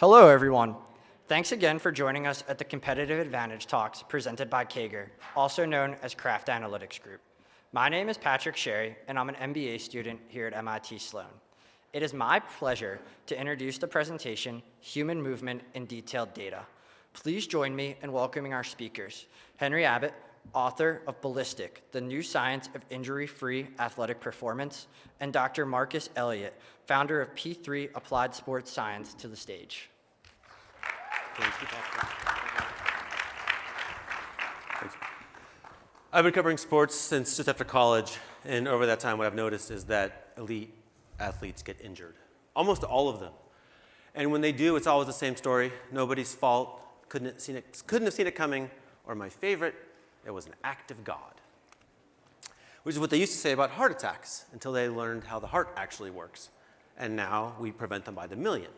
Hello, everyone. Thanks again for joining us at the Competitive Advantage Talks presented by Kager, also known as Craft Analytics Group. My name is Patrick Sherry, and I'm an MBA student here at MIT Sloan. It is my pleasure to introduce the presentation, Human Movement in Detailed Data. Please join me in welcoming our speakers, Henry Abbott, author of Ballistic, the new science of injury-free athletic performance, and Dr. Marcus Elliott, founder of P3 Applied Sports Science, to the stage. Thanks. I've been covering sports since just after college, and over that time what I've noticed is that elite athletes get injured. Almost all of them. And when they do, it's always the same story. Nobody's fault, couldn't have seen it coming, or my favorite, it was an act of God. Which is what they used to say about heart attacks until they learned how the heart actually works. And now we prevent them by the million.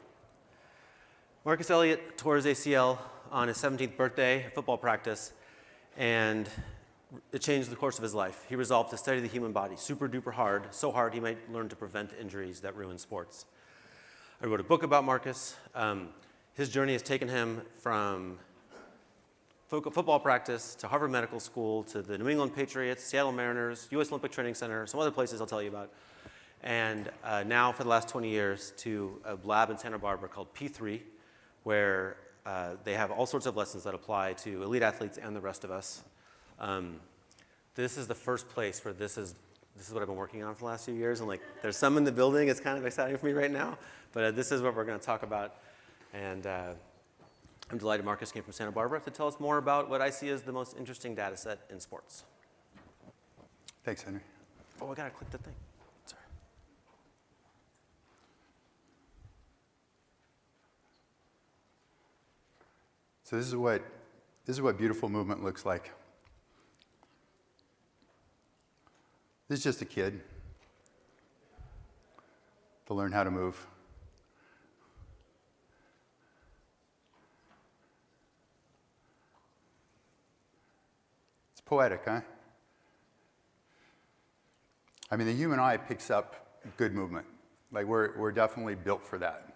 Marcus Elliott tore his ACL on his 17th birthday at football practice, and it changed the course of his life. He resolved to study the human body super duper hard, so hard he might learn to prevent injuries that ruin sports. I wrote a book about Marcus. His journey has taken him from football practice to Harvard Medical School to the New England Patriots, Seattle Mariners, US Olympic Training Center, some other places I'll tell you about. And now for the last 20 years to a lab in Santa Barbara called P3, where they have all sorts of lessons that apply to elite athletes and the rest of us. This is the first place where this is what I've been working on for the last few years. And like, there's some in the building. It's kind of exciting for me right now. But this is what we're going to talk about. And I'm delighted Marcus came from Santa Barbara to tell us more about what I see as the most interesting data set in sports. Thanks, Henry. Oh, I got to click the thing. Sorry. So this is what beautiful movement looks like. This is just a kid to learn how to move. It's poetic, huh? I mean, the human eye picks up good movement. Like we're definitely built for that,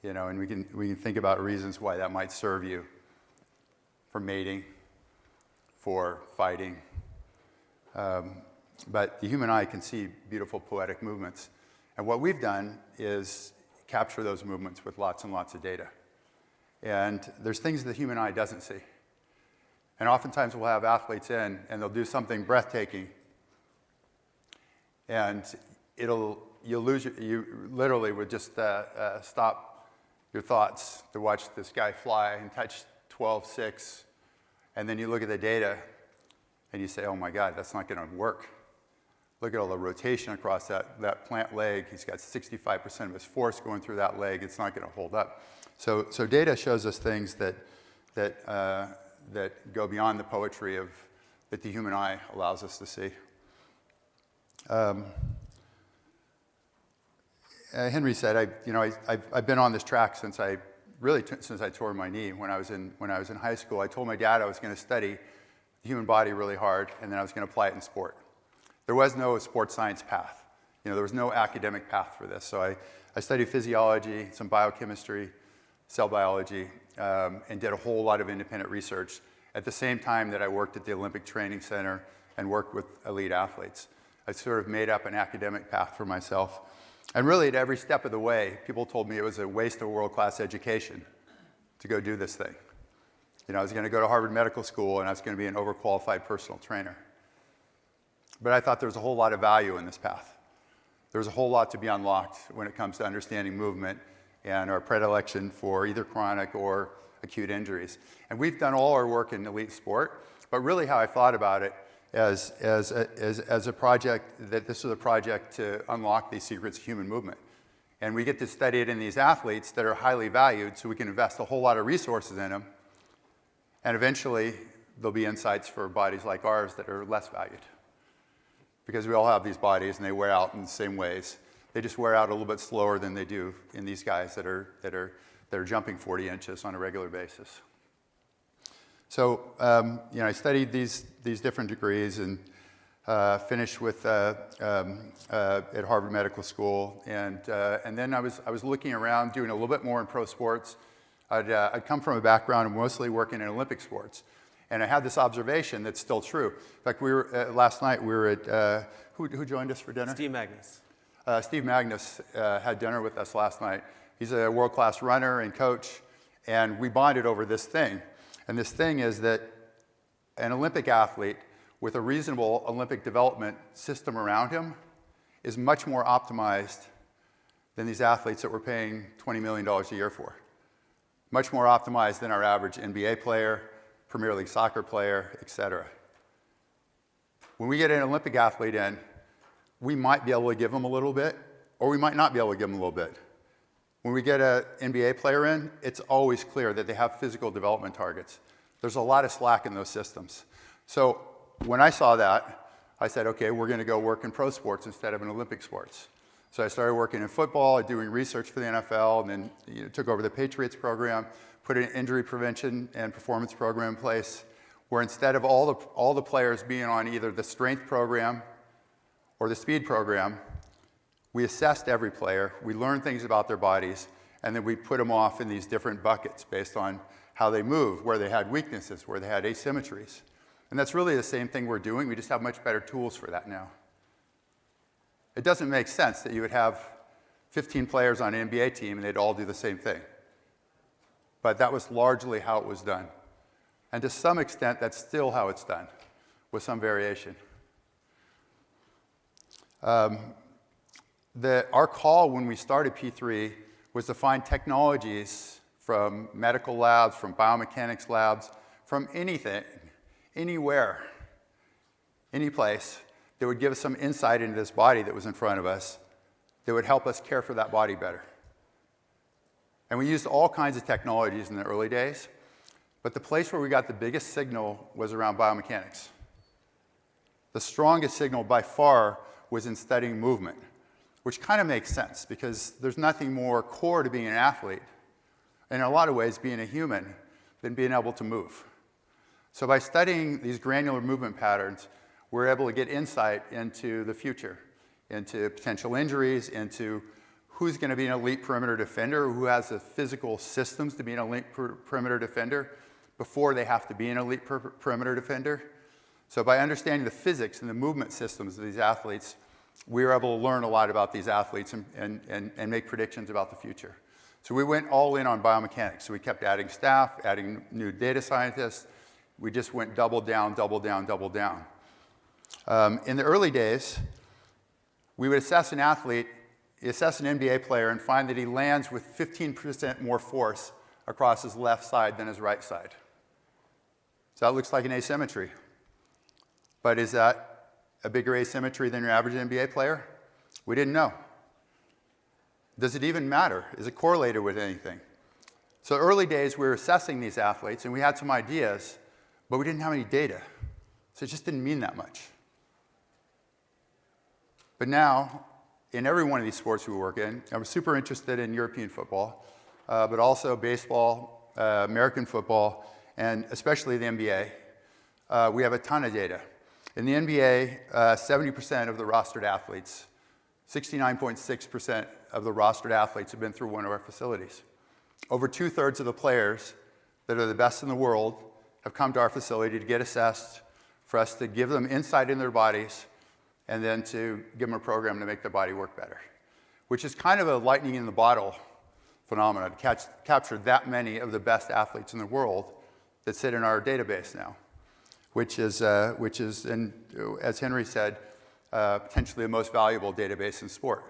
you know. And we can think about reasons why that might serve you. For mating, for fighting. But the human eye can see beautiful poetic movements. And what we've done is capture those movements with lots and lots of data. And there's things the human eye doesn't see. And oftentimes we'll have athletes in and they'll do something breathtaking. And you literally would just stop your thoughts to watch this guy fly and touch 12.6, and then you look at the data and you say, oh my God, that's not going to work. Look at all the rotation across that plant leg. He's got 65% of his force going through that leg. It's not going to hold up. So data shows us things that go beyond the poetry that the human eye allows us to see. Henry said, I've been on this track since I tore my knee when I was in high school. I told my dad I was going to study the human body really hard, and then I was going to apply it in sport. There was no sports science path. You know, there was no academic path for this. So I studied physiology, some biochemistry, cell biology, and did a whole lot of independent research at the same time that I worked at the Olympic Training Center and worked with elite athletes. I sort of made up an academic path for myself. And really, at every step of the way, people told me it was a waste of world-class education to go do this thing. You know, I was going to go to Harvard Medical School, and I was going to be an overqualified personal trainer. But I thought there was a whole lot of value in this path. There was a whole lot to be unlocked when it comes to understanding movement and our predilection for either chronic or acute injuries. And we've done all our work in elite sport, but really how I thought about it as a project, that this was a project to unlock these secrets of human movement. And we get to study it in these athletes that are highly valued, so we can invest a whole lot of resources in them. And eventually, there'll be insights for bodies like ours that are less valued. Because we all have these bodies, and they wear out in the same ways. They just wear out a little bit slower than they do in these guys that are jumping 40 inches on a regular basis. So, I studied these different degrees, and finished with at Harvard Medical School, and then I was looking around, doing a little bit more in pro sports. I'd come from a background of mostly working in Olympic sports, and I had this observation that's still true. In fact, we were last night. We were at who joined us for dinner? Steve Magnus. Steve Magnus had dinner with us last night. He's a world-class runner and coach, and we bonded over this thing. And this thing is that an Olympic athlete with a reasonable Olympic development system around him is much more optimized than these athletes that we're paying $20 million a year for. Much more optimized than our average NBA player, Premier League soccer player, et cetera. When we get an Olympic athlete in, we might be able to give them a little bit, or we might not be able to give them a little bit. When we get an NBA player in, it's always clear that they have physical development targets. There's a lot of slack in those systems. So when I saw that, I said, okay, we're going to go work in pro sports instead of in Olympic sports. So I started working in football, doing research for the NFL, and then took over the Patriots program, put an injury prevention and performance program in place, where instead of all the players being on either the strength program or the speed program, we assessed every player, we learned things about their bodies, and then we put them off in these different buckets based on how they move, where they had weaknesses, where they had asymmetries. And that's really the same thing we're doing. We just have much better tools for that now. It doesn't make sense that you would have 15 players on an NBA team and they'd all do the same thing. But that was largely how it was done. And to some extent, that's still how it's done, with some variation. Our call when we started P3 was to find technologies from medical labs, from biomechanics labs, from anything, anywhere, any place that would give us some insight into this body that was in front of us that would help us care for that body better. And we used all kinds of technologies in the early days, but the place where we got the biggest signal was around biomechanics. The strongest signal by far was in studying movement, which kind of makes sense because there's nothing more core to being an athlete, and in a lot of ways being a human, than being able to move. So by studying these granular movement patterns, we're able to get insight into the future, into potential injuries, into who's going to be an elite perimeter defender, who has the physical systems to be an elite perimeter defender before they have to be an elite perimeter defender. So by understanding the physics and the movement systems of these athletes, we were able to learn a lot about these athletes and make predictions about the future. So we went all in on biomechanics. So we kept adding staff, adding new data scientists. We just went double down, double down, double down. In the early days, we would assess an athlete, assess an NBA player, and find that he lands with 15% more force across his left side than his right side. So that looks like an asymmetry. But is that a bigger asymmetry than your average NBA player? We didn't know. Does it even matter? Is it correlated with anything? So early days, we were assessing these athletes, and we had some ideas, but we didn't have any data. So it just didn't mean that much. But now, in every one of these sports we work in, I was super interested in European football, but also baseball, American football, and especially the NBA. We have a ton of data. In the NBA, 70% of the rostered athletes, 69.6% of the rostered athletes have been through one of our facilities. Over 2/3 of the players that are the best in the world have come to our facility to get assessed, for us to give them insight in their bodies, and then to give them a program to make their body work better, which is kind of a lightning in the bottle phenomenon to capture that many of the best athletes in the world that sit in our database now, which is and as Henry said, potentially the most valuable database in sport.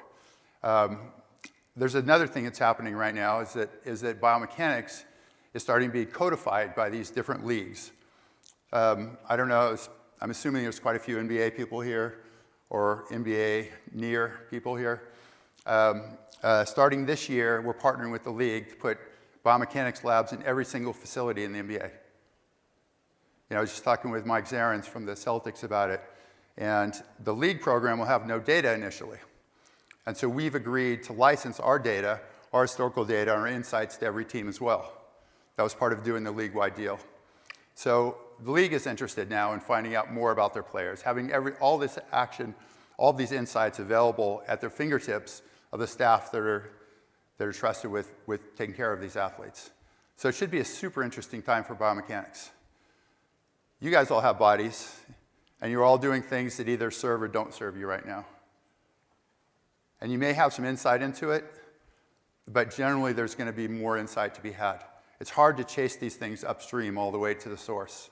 There's another thing that's happening right now is that biomechanics is starting to be codified by these different leagues. I don't know, I'm assuming there's quite a few NBA people here or NBA near people here. Starting this year, we're partnering with the league to put biomechanics labs in every single facility in the NBA. I was just talking with Mike Zarens from the Celtics about it, and the league program will have no data initially. And so we've agreed to license our data, our historical data, our insights to every team as well. That was part of doing the league-wide deal. So the league is interested now in finding out more about their players, having all this action, all these insights available at their fingertips of the staff that are trusted with taking care of these athletes. So it should be a super interesting time for biomechanics. You guys all have bodies, and you're all doing things that either serve or don't serve you right now. And you may have some insight into it, but generally there's going to be more insight to be had. It's hard to chase these things upstream all the way to the source.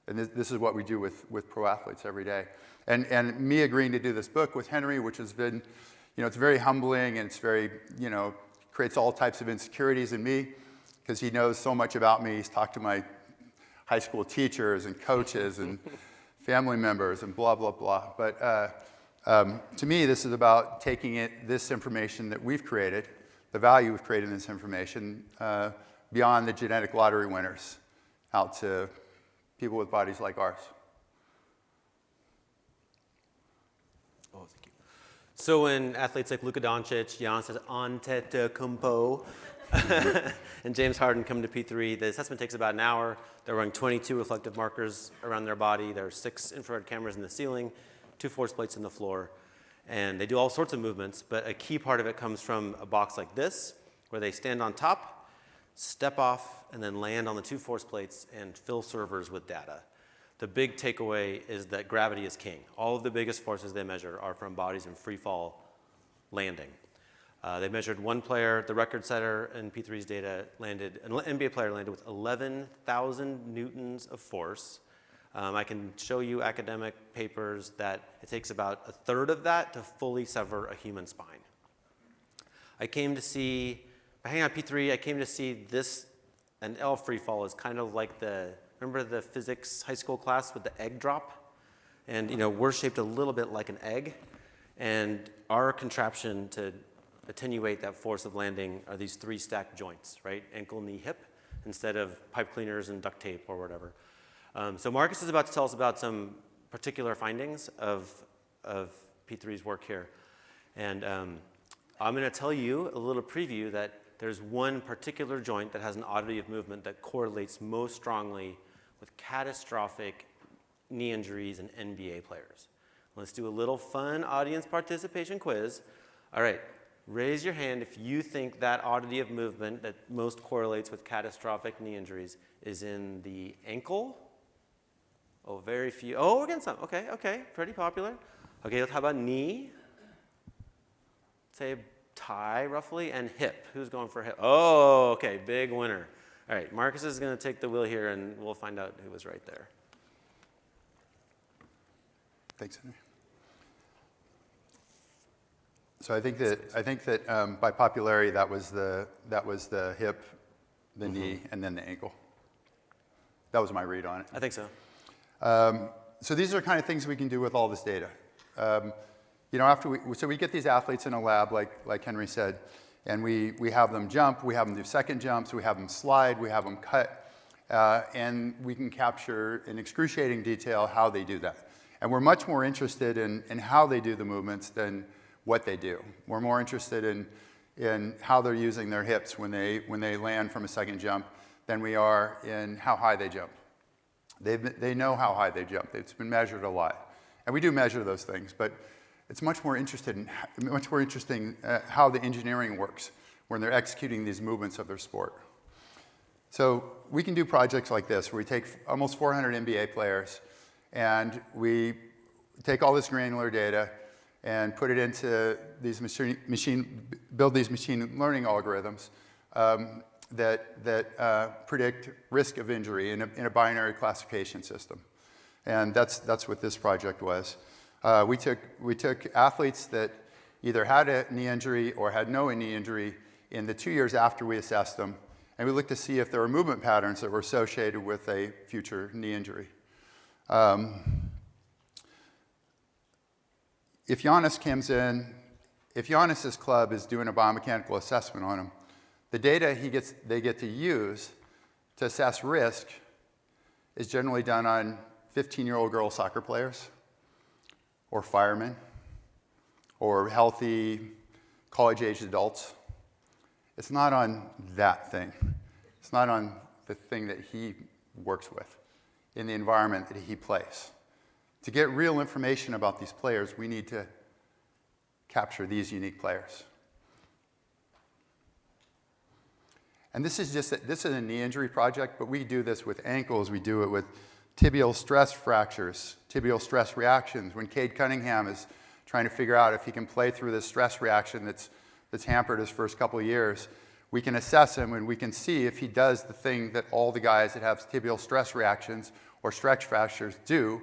And this is what we do with pro athletes every day. And me agreeing to do this book with Henry, which has been, it's very humbling, and it's very, creates all types of insecurities in me, because he knows so much about me. He's talked to my high school teachers and coaches and family members and blah, blah, blah. But to me, this is about taking this information that we've created, the value we've created in this information, beyond the genetic lottery winners, out to people with bodies like ours. Oh, thank you. So when athletes like Luka Doncic, Giannis Antetokounmpo, and James Harden come to P3, the assessment takes about an hour. They're running 22 reflective markers around their body. There are 6 infrared cameras in the ceiling, 2 force plates in the floor. And they do all sorts of movements, but a key part of it comes from a box like this, where they stand on top, step off, and then land on the 2 force plates and fill servers with data. The big takeaway is that gravity is king. All of the biggest forces they measure are from bodies in free fall landing. They measured one player, the record setter in P3's data, an NBA player landed with 11,000 newtons of force. I can show you academic papers that it takes about a third of that to fully sever a human spine. By hanging out P3, I came to see this, an L free fall is kind of like remember the physics high school class with the egg drop? And we're shaped a little bit like an egg. And our contraption to attenuate that force of landing are these 3 stacked joints, right? Ankle, knee, hip, instead of pipe cleaners and duct tape or whatever. So Marcus is about to tell us about some particular findings of P3's work here. And I'm going to tell you a little preview that there's one particular joint that has an oddity of movement that correlates most strongly with catastrophic knee injuries in NBA players. Let's do a little fun audience participation quiz. All right, raise your hand if you think that oddity of movement that most correlates with catastrophic knee injuries is in the ankle. Oh, very few. Oh, we're getting some. Okay, pretty popular. Okay, how about knee? Say tie, roughly, and hip. Who's going for hip? Oh, okay, big winner. All right, Marcus is going to take the wheel here, and we'll find out who was right there. Thanks, Henry. So I think that by popularity, that was the hip, the knee, and then the ankle. That was my read on it. I think so. So these are the kind of things we can do with all this data. So we get these athletes in a lab, like Henry said, and we have them jump, we have them do second jumps, we have them slide, we have them cut, and we can capture in excruciating detail how they do that. And we're much more interested in how they do the movements than what they do. We're more interested in how they're using their hips when they land from a second jump than we are in how high they jump. They know how high they jump. It's been measured a lot. And we do measure those things, but it's much more interesting how the engineering works when they're executing these movements of their sport. So we can do projects like this, where we take almost 400 NBA players, and we take all this granular data and put it into these build these machine learning algorithms that predict risk of injury in a binary classification system. And that's what this project was. We took athletes that either had a knee injury or had no knee injury in the 2 years after we assessed them, and we looked to see if there were movement patterns that were associated with a future knee injury. If Giannis's club is doing a biomechanical assessment on him, the data they get to use to assess risk is generally done on 15-year-old girl soccer players, or firemen, or healthy college-aged adults. It's not on that thing. It's not on the thing that he works with. in the environment that he plays. To get real information about these players, we need to capture these unique players. And this is a knee injury project, but we do this with ankles. We do it with tibial stress fractures, tibial stress reactions. When Cade Cunningham is trying to figure out if he can play through this stress reaction that's hampered his first couple of years, we can assess him and we can see if he does the thing that all the guys that have tibial stress reactions or stretch fractures do,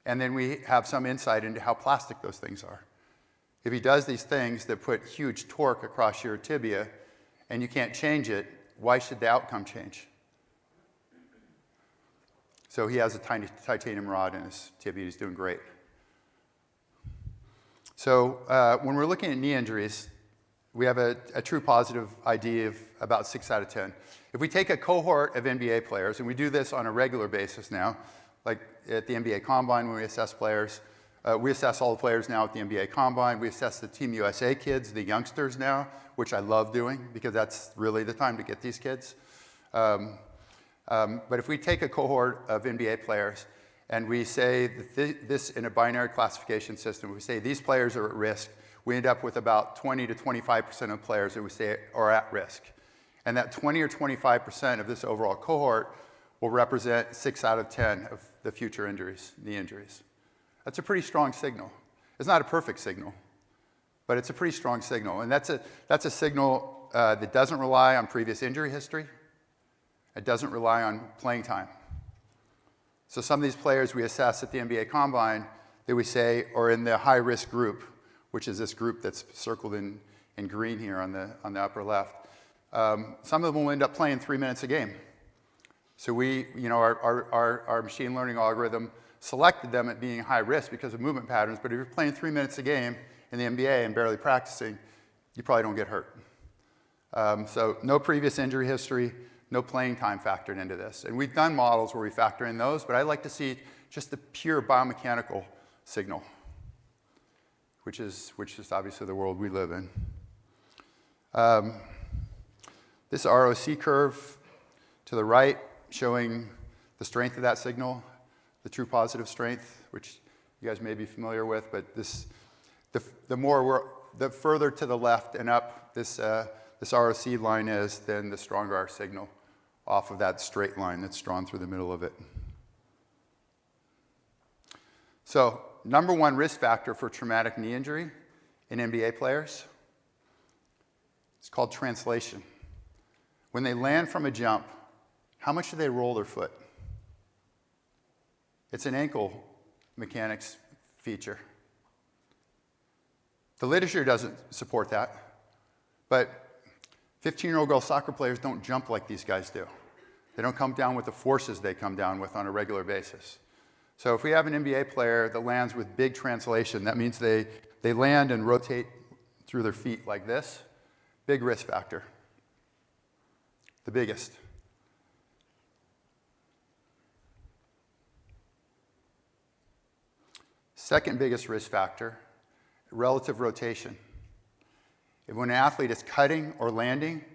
and then we have some insight into how plastic those things are. If he does these things that put huge torque across your tibia and you can't change it, why should the outcome change? So he has a tiny titanium rod in his tibia. He's doing great. So when we're looking at knee injuries, we have a true positive ID of about 6 out of 10. If we take a cohort of NBA players, and we do this on a regular basis now, like at the NBA Combine when we assess players, we assess all the players now at the NBA Combine. We assess the Team USA kids, the youngsters now, which I love doing because that's really the time to get these kids. But if we take a cohort of NBA players and we say that this in a binary classification system, we say these players are at risk, we end up with about 20 to 25% of players that we say are at risk. And that 20 or 25% of this overall cohort will represent 6 out of 10 of the future injuries, knee injuries. That's a pretty strong signal. It's not a perfect signal, but it's a pretty strong signal. And that's a signal that doesn't rely on previous injury history. It doesn't rely on playing time. So some of these players we assess at the NBA Combine that we say are in the high-risk group, which is this group that's circled in green here on the upper left. Some of them will end up playing 3 minutes a game. So our machine learning algorithm selected them at being high risk because of movement patterns, but if you're playing 3 minutes a game in the NBA and barely practicing, you probably don't get hurt. So no previous injury history, no playing time factored into this. And we've done models where we factor in those, but I like to see just the pure biomechanical signal, which is obviously the world we live in. This ROC curve to the right showing the strength of that signal, the true positive strength, which you guys may be familiar with, but the further to the left and up this ROC line is, then the stronger our signal off of that straight line that's drawn through the middle of it. So, number one risk factor for traumatic knee injury in NBA players, it's called translation. When they land from a jump, how much do they roll their foot? It's an ankle mechanics feature. The literature doesn't support that, but 15-year-old girl soccer players don't jump like these guys do. They don't come down with the forces they come down with on a regular basis. So if we have an NBA player that lands with big translation, that means they land and rotate through their feet like this. Big risk factor. The biggest. Second biggest risk factor, relative rotation. When an athlete is cutting or landing,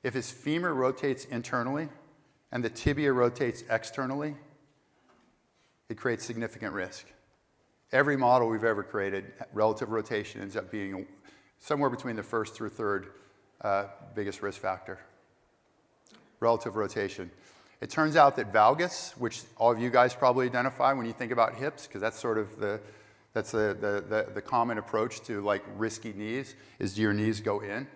if his femur rotates internally and the tibia rotates externally, it creates significant risk. Every model we've ever created, relative rotation ends up being somewhere between the first through third biggest risk factor. Relative rotation. It turns out that valgus, which all of you guys probably identify when you think about hips, because that's sort of the common approach to like risky knees, is do your knees go in?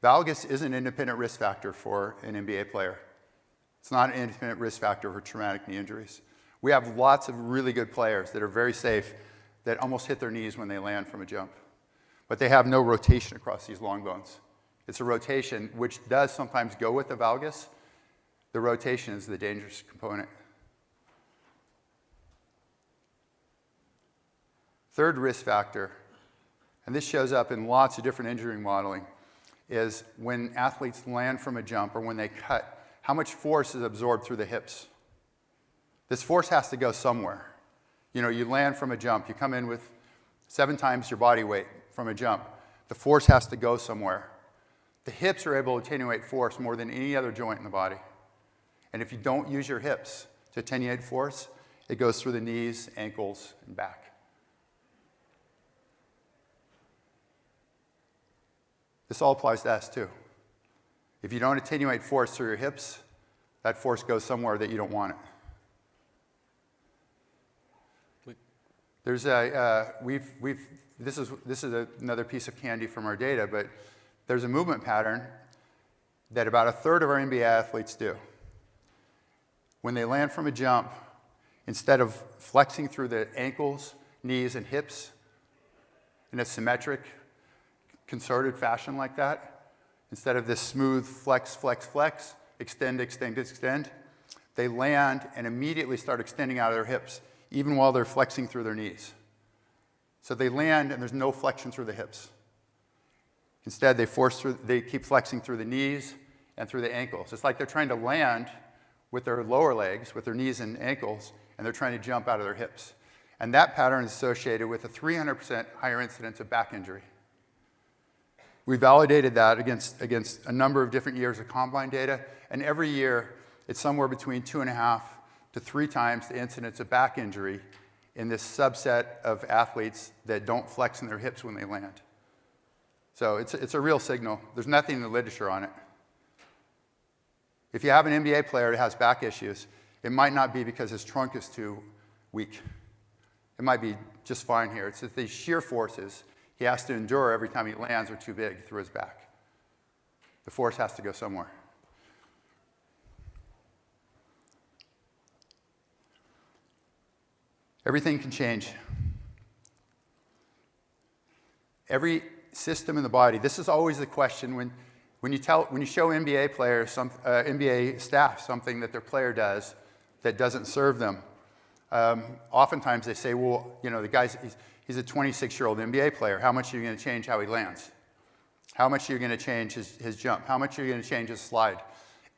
Valgus is an independent risk factor for an NBA player. It's not an independent risk factor for traumatic knee injuries. We have lots of really good players that are very safe that almost hit their knees when they land from a jump. But they have no rotation across these long bones. It's a rotation which does sometimes go with the valgus. The rotation is the dangerous component. Third risk factor, and this shows up in lots of different injury modeling, is when athletes land from a jump or when they cut, how much force is absorbed through the hips. This force has to go somewhere. You know, you land from a jump, you come in with 7 times your body weight from a jump. The force has to go somewhere. The hips are able to attenuate force more than any other joint in the body. And if you don't use your hips to attenuate force, it goes through the knees, ankles, and back. This all applies to us too. If you don't attenuate force through your hips, that force goes somewhere that you don't want it. There's a this is another piece of candy from our data, but there's a movement pattern that about a third of our NBA athletes do. When they land from a jump, instead of flexing through the ankles, knees, and hips in a symmetric, concerted fashion like that, instead of this smooth flex, flex, flex, extend, extend, extend, they land and immediately start extending out of their hips, even while they're flexing through their knees. So they land and there's no flexion through the hips. Instead, they keep flexing through the knees and through the ankles. It's like they're trying to land with their lower legs, with their knees and ankles, and they're trying to jump out of their hips. And that pattern is associated with a 300% higher incidence of back injury. We validated that against a number of different years of combine data, and every year it's somewhere between 2.5 to 3 times the incidence of back injury in this subset of athletes that don't flex in their hips when they land. So it's a real signal. There's nothing in the literature on it. If you have an NBA player that has back issues, it might not be because his trunk is too weak. It might be just fine here. It's that these shear forces he has to endure every time he lands are too big through his back. The force has to go somewhere. Everything can change. Every system in the body. This is always the question when you show NBA players, NBA staff something that their player does that doesn't serve them. Oftentimes they say, well, you know, the guy's he's a 26-year-old NBA player. How much are you going to change how he lands? How much are you going to change his jump? How much are you going to change his slide?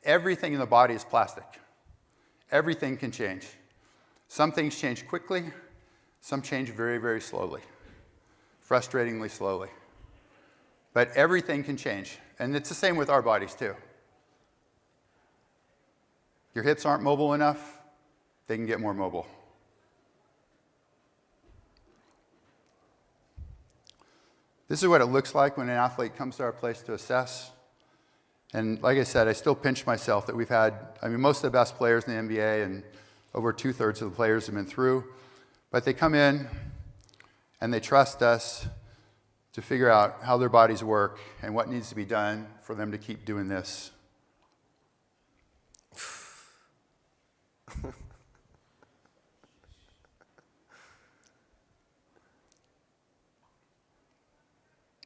Everything in the body is plastic. Everything can change. Some things change quickly. Some change very, very slowly. Frustratingly slowly. But everything can change. And it's the same with our bodies too. Your hips aren't mobile enough, they can get more mobile. This is what it looks like when an athlete comes to our place to assess. And like I said, I still pinch myself that we've had, most of the best players in the NBA and over 2/3 of the players have been through. But they come in and they trust us to figure out how their bodies work and what needs to be done for them to keep doing this.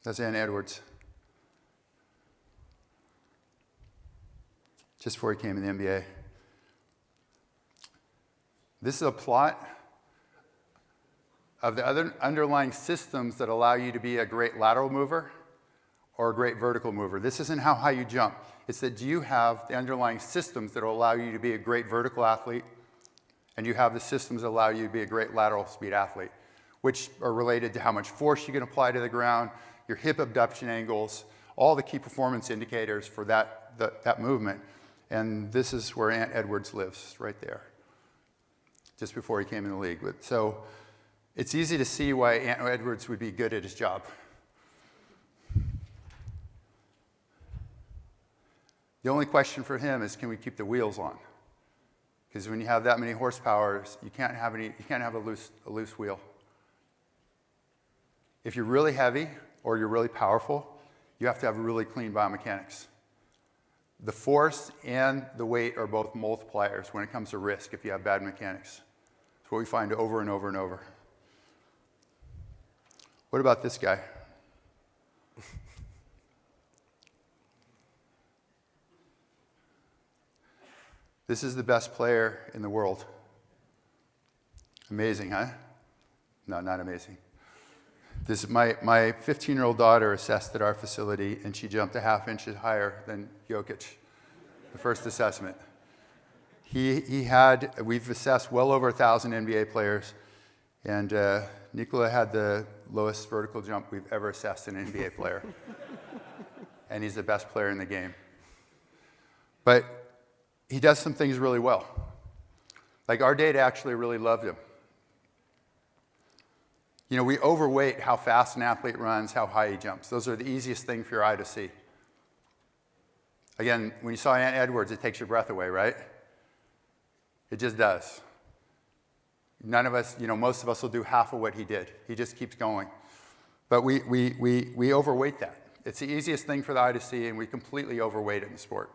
That's Ann Edwards. Just before he came in the NBA. This is a plot of the other underlying systems that allow you to be a great lateral mover or a great vertical mover. This isn't how high you jump. It's that do you have the underlying systems that will allow you to be a great vertical athlete, and you have the systems that allow you to be a great lateral speed athlete, which are related to how much force you can apply to the ground, your hip abduction angles, all the key performance indicators for that movement. And this is where Ant Edwards lives, right there, just before he came in the league. So it's easy to see why Ant Edwards would be good at his job. The only question for him is, can we keep the wheels on? Because when you have that many horsepower, you can't have a loose wheel. If you're really heavy or you're really powerful, you have to have really clean biomechanics. The force and the weight are both multipliers when it comes to risk if you have bad mechanics. It's what we find over and over and over. What about this guy? This is the best player in the world. Amazing, huh? No, not amazing. This is my 15-year-old daughter assessed at our facility, and she jumped 1/2 inch higher than Jokic, the first assessment. We've assessed well over 1,000 NBA players, and Nikola had the lowest vertical jump we've ever assessed in an NBA player. And he's the best player in the game. But he does some things really well. Like our data actually really loved him. You know, we overweight how fast an athlete runs, how high he jumps. Those are the easiest thing for your eye to see. Again, when you saw Ant Edwards, it takes your breath away, right? It just does. None of us, you know, most of us will do half of what he did. He just keeps going. But we overweight that. It's the easiest thing for the eye to see, and we completely overweight it in the sport.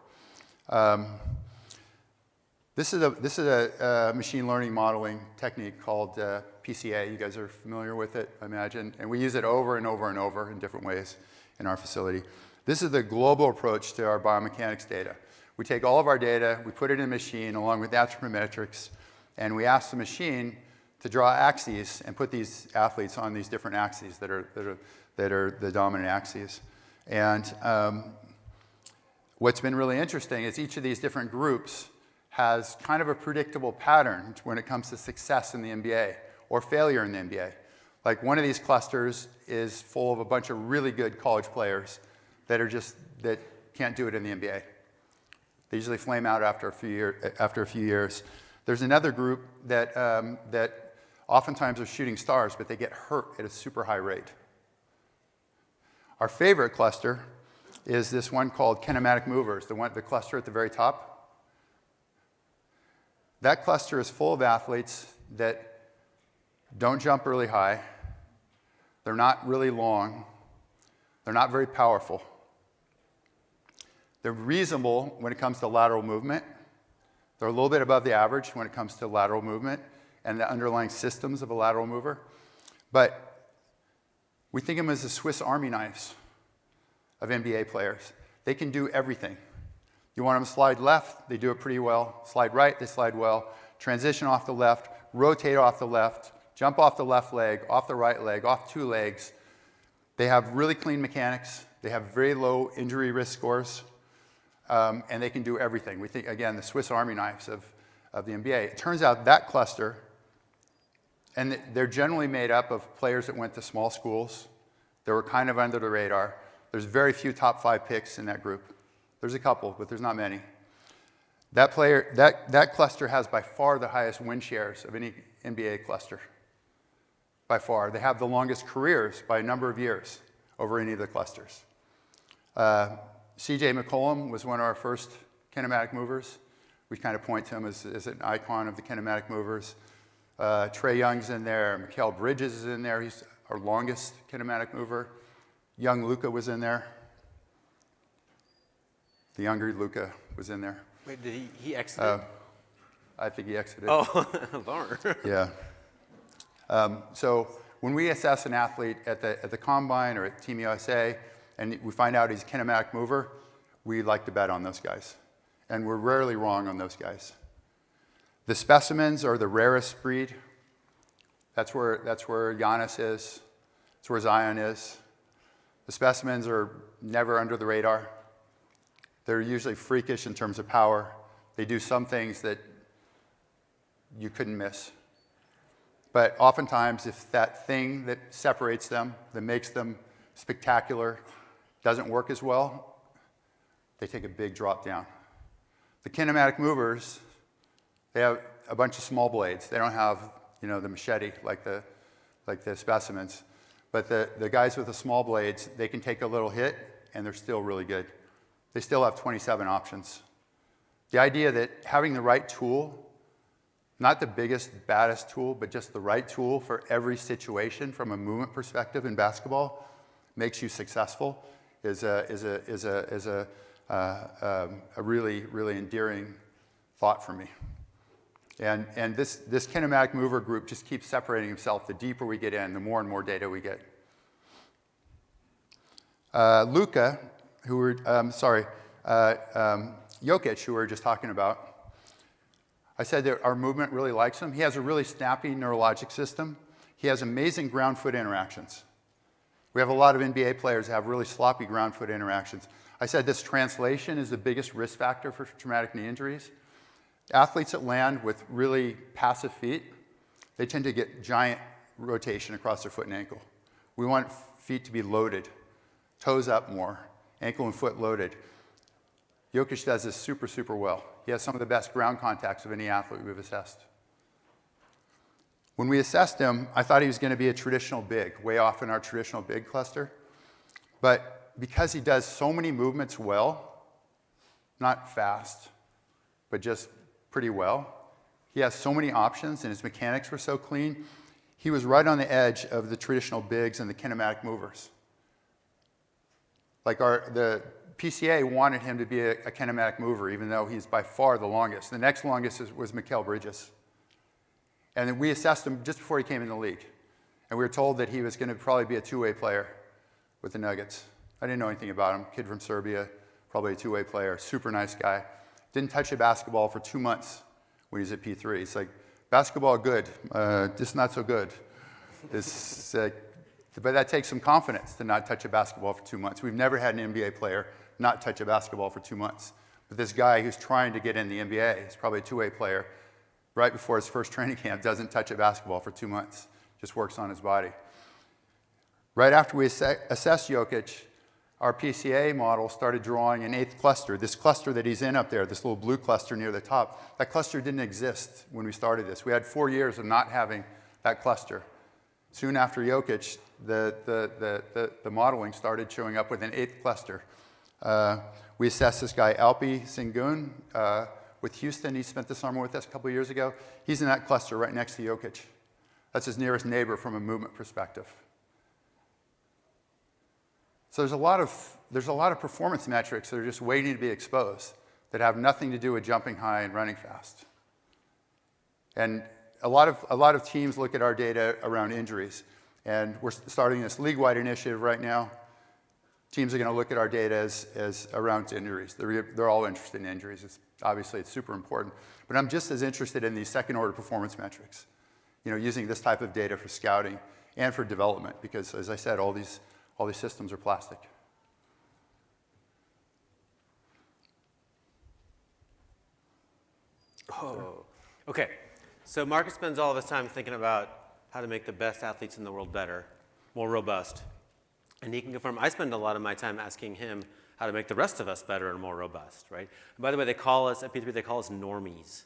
This is a machine learning modeling technique called PCA. You guys are familiar with it, I imagine. And we use it over and over and over in different ways in our facility. This is the global approach to our biomechanics data. We take all of our data, we put it in a machine along with anthropometrics, and we ask the machine to draw axes and put these athletes on these different axes that are the dominant axes. And what's been really interesting is each of these different groups has kind of a predictable pattern when it comes to success in the NBA or failure in the NBA. Like one of these clusters is full of a bunch of really good college players that can't do it in the NBA. They usually flame out after a few years. There's another group that oftentimes are shooting stars, but they get hurt at a super high rate. Our favorite cluster is this one called kinematic movers, the cluster at the very top. That cluster is full of athletes that don't jump really high. They're not really long. They're not very powerful. They're reasonable when it comes to lateral movement. They're a little bit above the average when it comes to lateral movement and the underlying systems of a lateral mover. But we think of them as the Swiss Army knives of NBA players. They can do everything. You want them to slide left, they do it pretty well. Slide right, they slide well. Transition off the left, rotate off the left, jump off the left leg, off the right leg, off two legs. They have really clean mechanics. They have very low injury risk scores. And they can do everything. We think, again, the Swiss Army knives of the NBA. It turns out that cluster, and they're generally made up of players that went to small schools. They were kind of under the radar. There's very few top 5 picks in that group. There's a couple, but there's not many. That cluster has by far the highest win shares of any NBA cluster. By far. They have the longest careers by a number of years over any of the clusters. C.J. McCollum was one of our first kinematic movers. We kind of point to him as an icon of the kinematic movers. Trae Young's in there. Mikal Bridges is in there. He's our longest kinematic mover. Young Luka was in there. The younger Luka was in there. Wait, did he exited? I think he exited. Oh, darn. Yeah. So when we assess an athlete at the Combine or at Team USA, and we find out he's a kinematic mover, we like to bet on those guys. And we're rarely wrong on those guys. The specimens are the rarest breed. That's where Giannis is. That's where Zion is. The specimens are never under the radar. They're usually freakish in terms of power. They do some things that you couldn't miss. But oftentimes, if that thing that separates them, that makes them spectacular, doesn't work as well, they take a big drop down. The kinematic movers, they have a bunch of small blades. They don't have, the machete like the specimens. But the guys with the small blades, they can take a little hit, and they're still really good. They still have 27 options. The idea that having the right tool, not the biggest, baddest tool, but just the right tool for every situation from a movement perspective in basketball makes you successful is a really, really endearing thought for me. And this kinematic mover group just keeps separating himself. The deeper we get in, the more and more data we get. Luka, Jokic, who we were just talking about, I said that our movement really likes him. He has a really snappy neurologic system. He has amazing ground-foot interactions. We have a lot of NBA players that have really sloppy ground-foot interactions. I said this translation is the biggest risk factor for traumatic knee injuries. Athletes that land with really passive feet, they tend to get giant rotation across their foot and ankle. We want feet to be loaded, toes up more, ankle and foot loaded. Jokic does this super, super well. He has some of the best ground contacts of any athlete we've assessed. When we assessed him, I thought he was going to be a traditional big, way off in our traditional big cluster. But because he does so many movements well, not fast, but just pretty well, he has so many options and his mechanics were so clean, he was right on the edge of the traditional bigs and the kinematic movers. Like the PCA wanted him to be a kinematic mover, even though he's by far the longest. The next longest was Mikal Bridges. And then we assessed him just before he came in the league. And we were told that he was going to probably be a two-way player with the Nuggets. I didn't know anything about him. Kid from Serbia, probably a two-way player, super nice guy. Didn't touch a basketball for 2 months when he was at P3. It's like, basketball good, just not so good. But that takes some confidence to not touch a basketball for 2 months. We've never had an NBA player not touch a basketball for 2 months. But this guy who's trying to get in the NBA, he's probably a two-way player, right before his first training camp, doesn't touch a basketball for 2 months, just works on his body. Right after we assessed Jokic, our PCA model started drawing an eighth cluster. This cluster that he's in up there, this little blue cluster near the top, that cluster didn't exist when we started this. We had 4 years of not having that cluster. Soon after Jokic, the modeling started showing up with an eighth cluster. We assessed this guy, Alpi Sengun, with Houston. He spent the summer with us a couple of years ago. He's in that cluster right next to Jokic. That's his nearest neighbor from a movement perspective. So there's a lot of performance metrics that are just waiting to be exposed that have nothing to do with jumping high and running fast. And a lot of teams look at our data around injuries. And we're starting this league-wide initiative right now. Teams are going to look at our data as around injuries. They're all interested in injuries. Obviously, it's super important. But I'm just as interested in these second-order performance metrics, using this type of data for scouting and for development, because, as I said, all these systems are plastic. Oh, okay. So Marcus spends all of his time thinking about how to make the best athletes in the world better, more robust. And he can confirm, I spend a lot of my time asking him how to make the rest of us better and more robust, right? And by the way, at P3, they call us normies.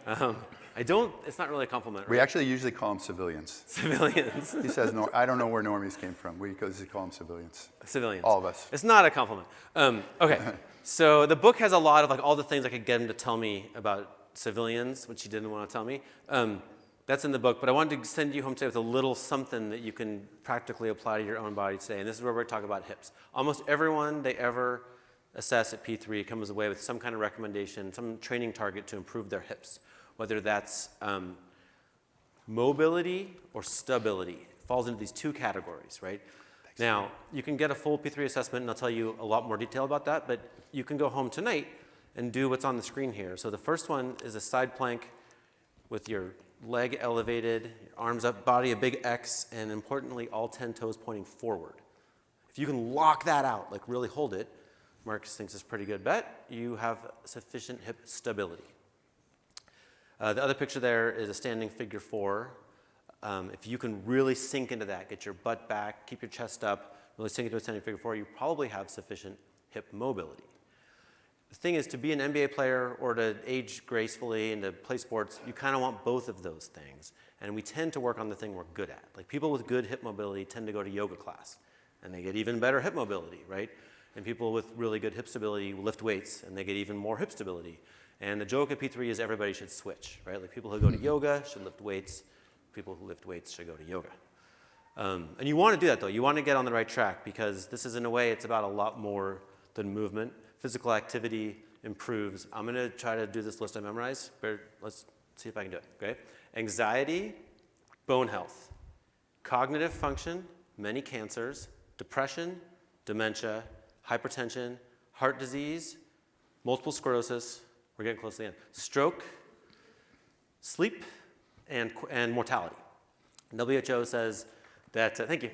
It's not really a compliment, right? We actually usually call them civilians. Civilians. He says, I don't know where normies came from. We usually call them civilians. Civilians. All of us. It's not a compliment. Okay, so the book has a lot of all the things I could get him to tell me about civilians, which he didn't want to tell me. That's in the book, but I wanted to send you home today with a little something that you can practically apply to your own body today. And this is where we're talking about hips. Almost everyone they ever assess at P3 comes away with some kind of recommendation, some training target to improve their hips, whether that's mobility or stability. It falls into these two categories, right? Now, you can get a full P3 assessment, and I'll tell you a lot more detail about that, but you can go home tonight and do what's on the screen here. So the first one is a side plank with your leg elevated, your arms up, body a big X, and importantly, all 10 toes pointing forward. If you can lock that out, like really hold it, Marcus thinks it's a pretty good bet, you have sufficient hip stability. The other picture there is a standing figure 4. If you can really sink into that, get your butt back, keep your chest up, really sink into a standing figure 4, you probably have sufficient hip mobility. The thing is, to be an NBA player or to age gracefully and to play sports, you kind of want both of those things. And we tend to work on the thing we're good at. Like people with good hip mobility tend to go to yoga class, and they get even better hip mobility, right? And people with really good hip stability lift weights, and they get even more hip stability. And the joke at P3 is everybody should switch, right? Like people who go to yoga should lift weights. People who lift weights should go to yoga. And you want to do that, though. You want to get on the right track, because this is, in a way, it's about a lot more than movement. Physical activity improves. I'm going to try to do this list I memorized, but let's see if I can do it, okay? Anxiety, bone health, cognitive function, many cancers, depression, dementia, hypertension, heart disease, multiple sclerosis, we're getting close to the end, stroke, sleep, and mortality. WHO says that, thank you.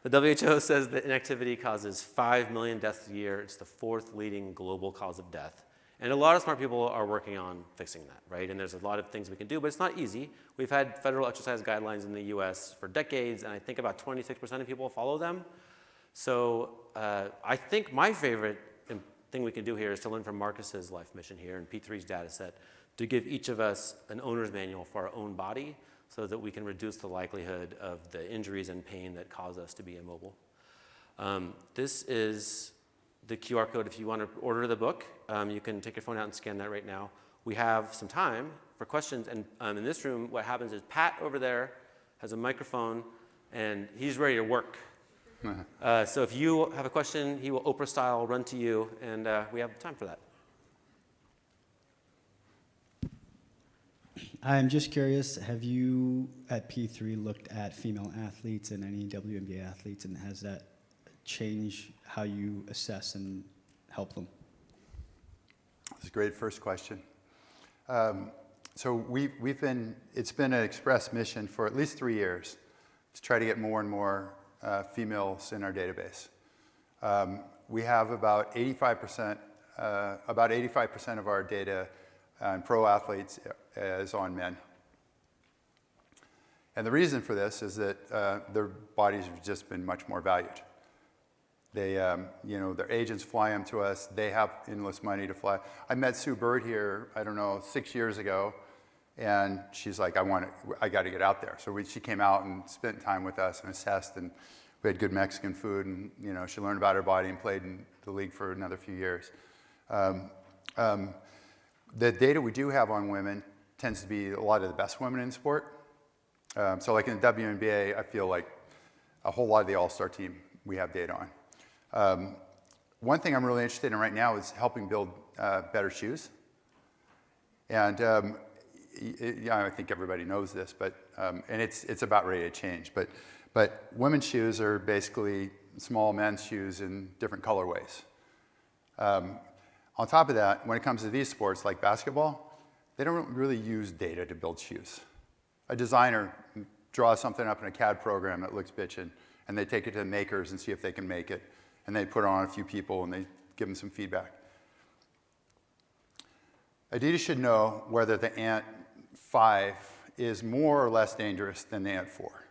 The WHO says that inactivity causes 5 million deaths a year. It's the 4th leading global cause of death. And a lot of smart people are working on fixing that, right? And there's a lot of things we can do, but it's not easy. We've had federal exercise guidelines in the US for decades, and I think about 26% of people follow them. So I think my favorite thing we can do here is to learn from Marcus's life mission here and P3's data set to give each of us an owner's manual for our own body so that we can reduce the likelihood of the injuries and pain that cause us to be immobile. This is the QR code if you want to order the book. You can take your phone out and scan that right now. We have some time for questions, and in this room, what happens is Pat over there has a microphone, and he's ready to work. So if you have a question, he will Oprah-style run to you, and we have time for that. I'm just curious, have you at P3 looked at female athletes and any WNBA athletes, and has that changed how you assess and help them? That's a great first question. So it's been an express mission for at least 3 years to try to get more and more females in our database. We have about 85% of our data on pro athletes is on men. And the reason for this is that their bodies have just been much more valued. They, their agents fly them to us. They have endless money to fly. I met Sue Bird here, 6 years ago, and she's like, I got to get out there. So she came out and spent time with us and assessed, and we had good Mexican food, and she learned about her body and played in the league for another few years. The data we do have on women tends to be a lot of the best women in sport. So like in the WNBA, I feel like a whole lot of the all-star team we have data on. One thing I'm really interested in right now is helping build better shoes. And I think everybody knows this, but and it's about ready to change. But women's shoes are basically small men's shoes in different colorways. On top of that, when it comes to these sports like basketball, they don't really use data to build shoes. A designer draws something up in a CAD program that looks bitchin', and they take it to the makers and see if they can make it. And they put it on a few people, and they give them some feedback. Adidas should know whether the Ant 5 is more or less dangerous than the Ant 4.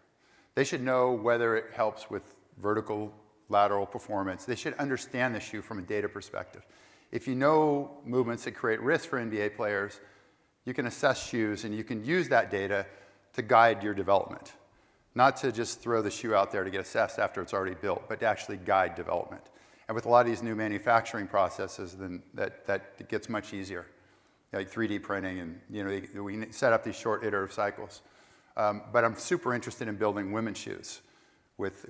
They should know whether it helps with vertical, lateral performance. They should understand the shoe from a data perspective. If you know movements that create risk for NBA players, you can assess shoes, and you can use that data to guide your development. Not to just throw the shoe out there to get assessed after it's already built, but to actually guide development. And with a lot of these new manufacturing processes, then that gets much easier, like 3D printing, and we can set up these short iterative cycles. But I'm super interested in building women's shoes.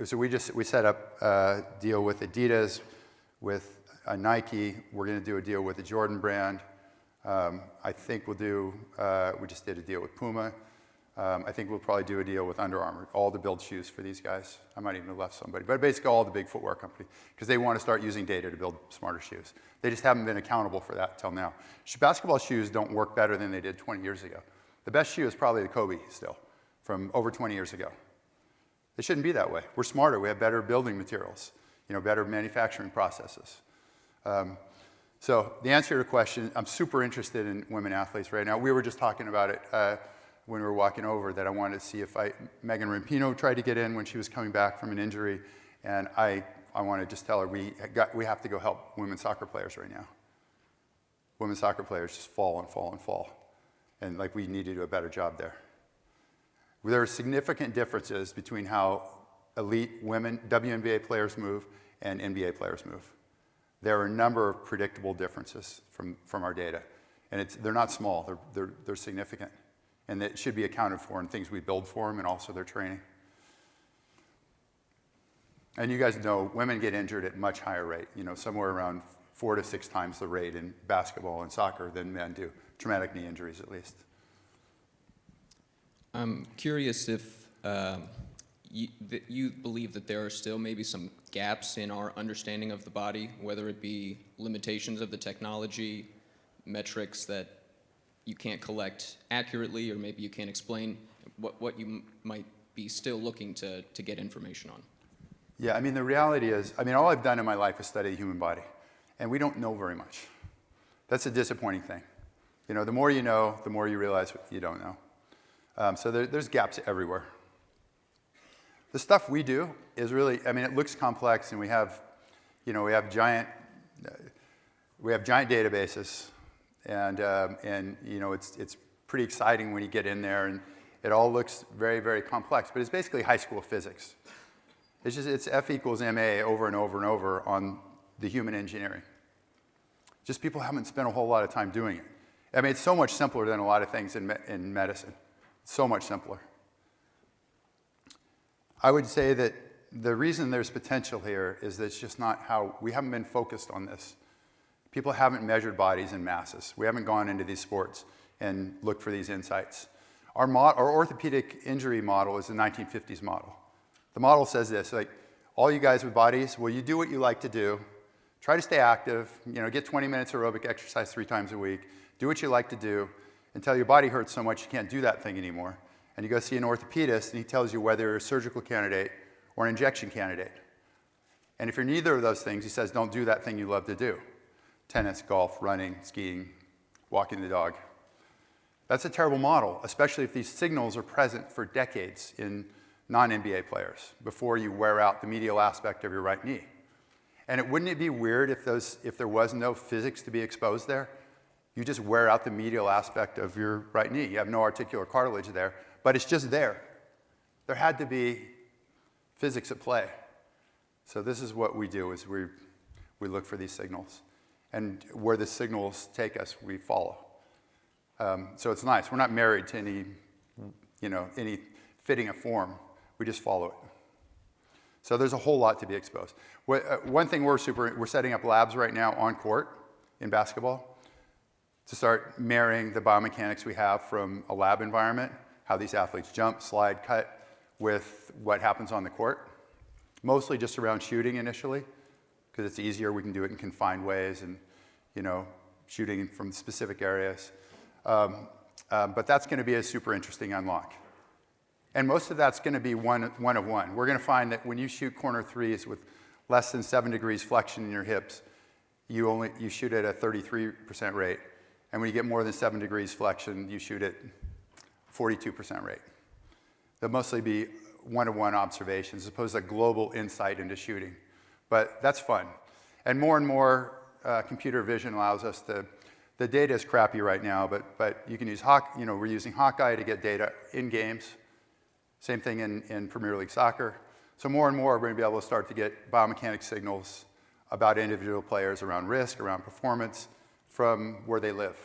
So we set up a deal with Adidas, with Nike. We're going to do a deal with the Jordan brand. I think we just did a deal with Puma. I think we'll probably do a deal with Under Armour, all to build shoes for these guys. I might even have left somebody, but basically all the big footwear companies, because they want to start using data to build smarter shoes. They just haven't been accountable for that till now. Basketball shoes don't work better than they did 20 years ago. The best shoe is probably the Kobe still, from over 20 years ago. It shouldn't be that way. We're smarter. We have better building materials, better manufacturing processes. So the answer to your question, I'm super interested in women athletes right now. We were just talking about it when we were walking over, that I wanted to see if Megan Rapinoe tried to get in when she was coming back from an injury, and I want to just tell her we have to go help women's soccer players right now. Women's soccer players just fall and fall and fall, and we need to do a better job there. There are significant differences between how elite women, WNBA players move and NBA players move. There are a number of predictable differences from our data, and they're not small, they're significant. And that should be accounted for in things we build for them and also their training. And you guys know women get injured at much higher rate, somewhere around 4 to 6 times the rate in basketball and soccer than men do, traumatic knee injuries at least. I'm curious if you believe that there are still maybe some gaps in our understanding of the body, whether it be limitations of the technology, metrics that you can't collect accurately, or maybe you can't explain what you might be still looking to get information on. Yeah, the reality is, all I've done in my life is study the human body, and we don't know very much. That's a disappointing thing. The more you know, the more you realize what you don't know. So there's gaps everywhere. The stuff we do is really, it looks complex, and we have giant databases. And it's pretty exciting when you get in there, It all looks very, very complex, but it's basically high school physics. It's F equals ma over and over and over on the human engineering. Just people haven't spent a whole lot of time doing it. I mean, it's so much simpler than a lot of things in medicine. So much simpler. I would say that the reason there's potential here is that it's just not how, we haven't been focused on this. People haven't measured bodies and masses. We haven't gone into these sports and looked for these insights. Our orthopedic injury model is the 1950s model. The model says this, like, all you guys with bodies, well, you do what you like to do. Try to stay active, get 20 minutes aerobic exercise 3 times a week. Do what you like to do until your body hurts so much you can't do that thing anymore. And you go see an orthopedist, and he tells you whether you're a surgical candidate or an injection candidate. And if you're neither of those things, he says, don't do that thing you love to do. Tennis, golf, running, skiing, walking the dog. That's a terrible model, especially if these signals are present for decades in non-NBA players before you wear out the medial aspect of your right knee. And wouldn't it be weird if there was no physics to be exposed there? You just wear out the medial aspect of your right knee. You have no articular cartilage there, but it's just there. There had to be physics at play. So this is what we do, is we look for these signals. And where the signals take us, we follow. So it's nice. We're not married to any fitting a form. We just follow it. So there's a whole lot to be exposed. One thing we're setting up labs right now on court in basketball to start marrying the biomechanics we have from a lab environment, how these athletes jump, slide, cut, with what happens on the court. Mostly just around shooting initially, because it's easier. We can do it in confined ways and, shooting from specific areas. But that's going to be a super interesting unlock. And most of that's going to be one of one. We're going to find that when you shoot corner threes with less than 7 degrees flexion in your hips, you shoot at a 33% rate. And when you get more than 7 degrees flexion, you shoot at 42% rate. They'll mostly be one-to-one observations as opposed to global insight into shooting. But that's fun. And more computer vision allows us to, the data is crappy right now, but you can use we're using Hawkeye to get data in games. Same thing in Premier League soccer. So more and more, we're going to be able to start to get biomechanics signals about individual players around risk, around performance, from where they live,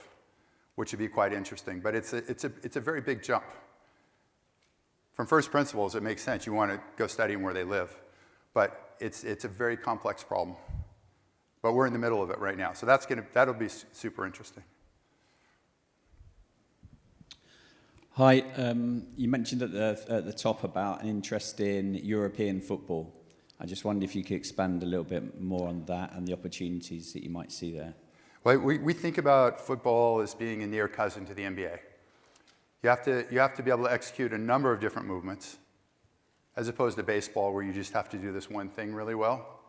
which would be quite interesting. But it's a very big jump. From first principles, it makes sense. You want to go study where they live. But it's a very complex problem. But we're in the middle of it right now. So that'll be super interesting. Hi, you mentioned at the top about an interest in European football. I just wondered if you could expand a little bit more on that and the opportunities that you might see there. Well, we think about football as being a near cousin to the NBA. You have to be able to execute a number of different movements, as opposed to baseball, where you just have to do this one thing really well.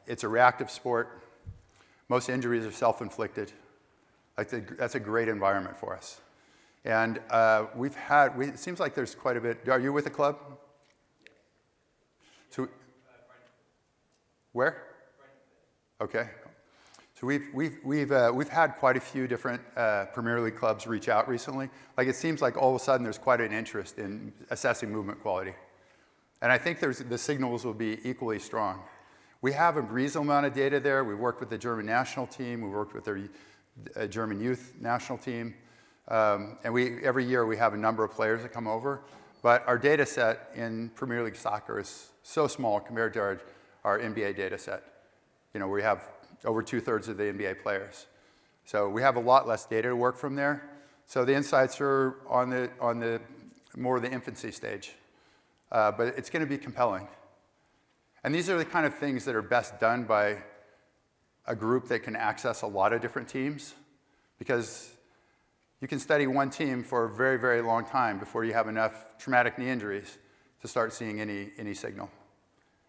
It's a reactive sport. Most injuries are self-inflicted. That's a great environment for us. And it seems like there's quite a bit. Are you with the club? So, where? Okay. So we've had quite a few different Premier League clubs reach out recently. Like, it seems like all of a sudden there's quite an interest in assessing movement quality. And I think the signals will be equally strong. We have a reasonable amount of data there. We worked with the German national team. We worked with their German youth national team. And every year we have a number of players that come over. But our data set in Premier League soccer is so small compared to our NBA data set. We have over 2/3 of the NBA players. So we have a lot less data to work from there. So the insights are on the more of the infancy stage. But it's going to be compelling. And these are the kind of things that are best done by a group that can access a lot of different teams, because you can study one team for a very, very long time before you have enough traumatic knee injuries to start seeing any signal.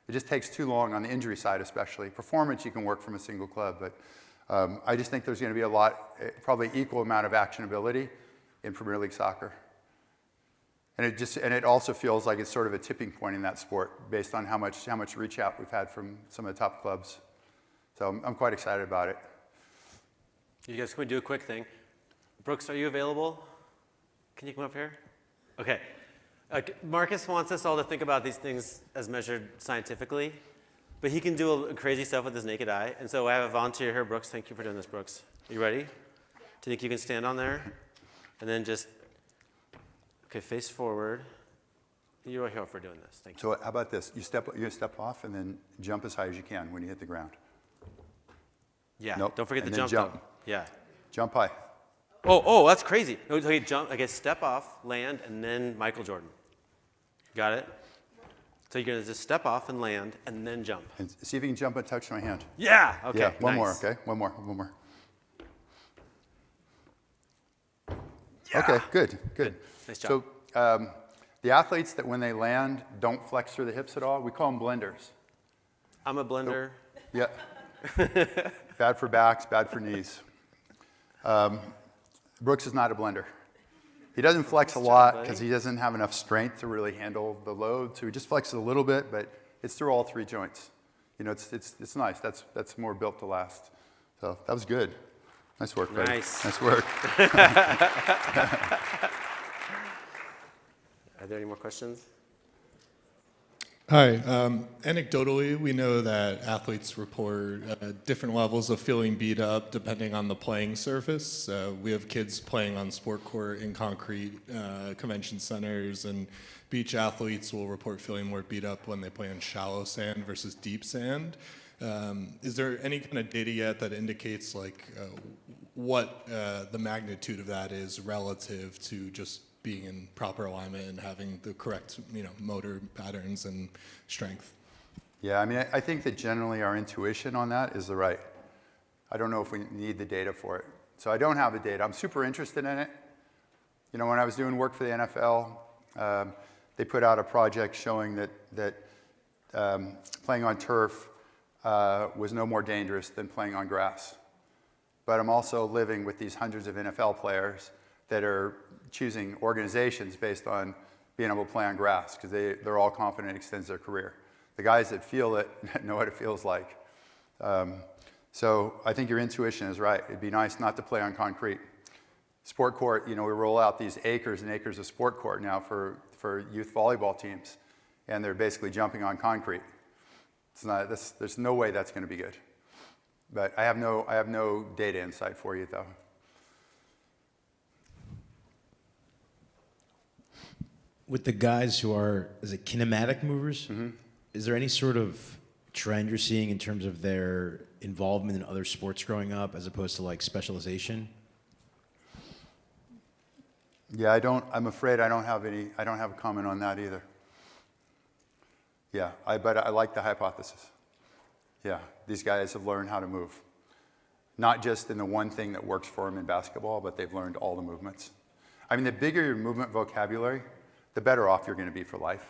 It just takes too long on the injury side, especially. Performance, you can work from a single club, but I just think there's going to be probably equal amount of actionability in Premier League soccer. And it also feels like it's sort of a tipping point in that sport based on how much reach out we've had from some of the top clubs. So I'm quite excited about it. You guys, can we do a quick thing? Brooks, are you available Can you come up here? Okay. Marcus wants us all to think about these things as measured scientifically, but he can do crazy stuff with his naked eye. And so I have a volunteer here, Brooks. Thank you for doing this, Brooks. Are you ready? Do you think you can stand on there? And then just, okay, face forward. You're here for doing this. Thank you. So how about this? You step off and then jump as high as you can when you hit the ground. Yeah, Nope. don't forget And the then jump. jump. Though. Yeah. Jump high. Oh, that's crazy. Okay, jump. Okay, step off, land, and then Michael Jordan. Got it? So you're gonna just step off and land, and then jump. And see if you can jump and touch my hand. Yeah. Okay. Yeah, one more, nice. okay? One more. Yeah. Okay, good. Nice job. So the athletes that when they land don't flex through the hips at all, we call them blenders. I'm a blender. Yeah. Bad for backs, bad for knees. Brooks is not a blender. He doesn't flex a lot because he doesn't have enough strength to really handle the load. So he just flexes a little bit, but it's through all three joints. You know, it's nice. That's more built to last. So that was good. Nice work, buddy. Nice. Nice work. Are there any more questions? Hi. Anecdotally, we know that athletes report different levels of feeling beat up depending on the playing surface. We have kids playing on sport court in concrete convention centers, and beach athletes will report feeling more beat up when they play on shallow sand versus deep sand. Is there any kind of data yet that indicates what the magnitude of that is relative to just being in proper alignment and having the correct, motor patterns and strength? Yeah, I mean, I think that generally our intuition on that is the right. I don't know if we need the data for it. So I don't have the data. I'm super interested in it. You know, when I was doing work for the NFL, they put out a project showing that playing on turf was no more dangerous than playing on grass. But I'm also living with these hundreds of NFL players that are choosing organizations based on being able to play on grass because they're all confident it extends their career. The guys that feel it know what it feels like. So I think your intuition is right. It'd be nice not to play on concrete. Sport court, we roll out these acres and acres of sport court now for youth volleyball teams, and they're basically jumping on concrete. There's no way that's going to be good. But I have no data insight for you though. With the guys who are, is it kinematic movers? Mm-hmm. Is there any sort of trend you're seeing in terms of their involvement in other sports growing up as opposed to specialization? Yeah, I'm afraid I don't have a comment on that either. Yeah, but I like the hypothesis. Yeah, these guys have learned how to move. Not just in the one thing that works for them in basketball, but they've learned all the movements. I mean, the bigger your movement vocabulary, the better off you're going to be for life.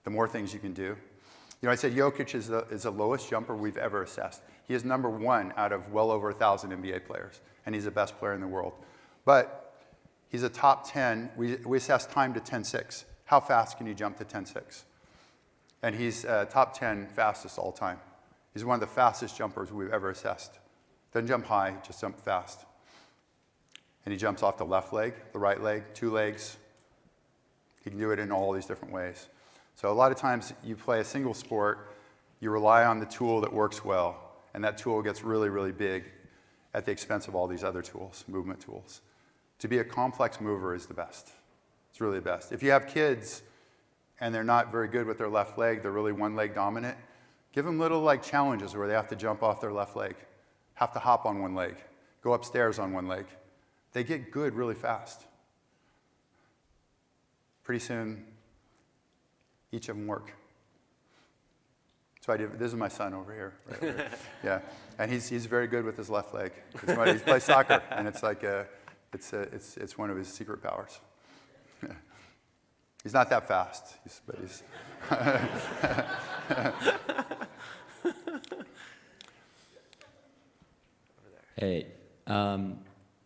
The more things you can do. I said Jokic is the lowest jumper we've ever assessed. He is number one out of well over 1,000 NBA players, and he's the best player in the world. But he's a top 10. We assess time to 10.6. How fast can you jump to 10.6? And he's top 10 fastest all time. He's one of the fastest jumpers we've ever assessed. Doesn't jump high, just jump fast. And he jumps off the left leg, the right leg, two legs. He can do it in all these different ways. So a lot of times you play a single sport, you rely on the tool that works well, and that tool gets really, really big at the expense of all these other tools, movement tools. To be a complex mover is the best. It's really the best. If you have kids and they're not very good with their left leg, they're really one leg dominant, give them little challenges where they have to jump off their left leg, have to hop on one leg, go upstairs on one leg. They get good really fast. Pretty soon, each of them work. So this is my son over here. Right over here. Yeah, and he's very good with his left leg. He plays soccer, and it's one of his secret powers. He's not that fast, but he's. Hey,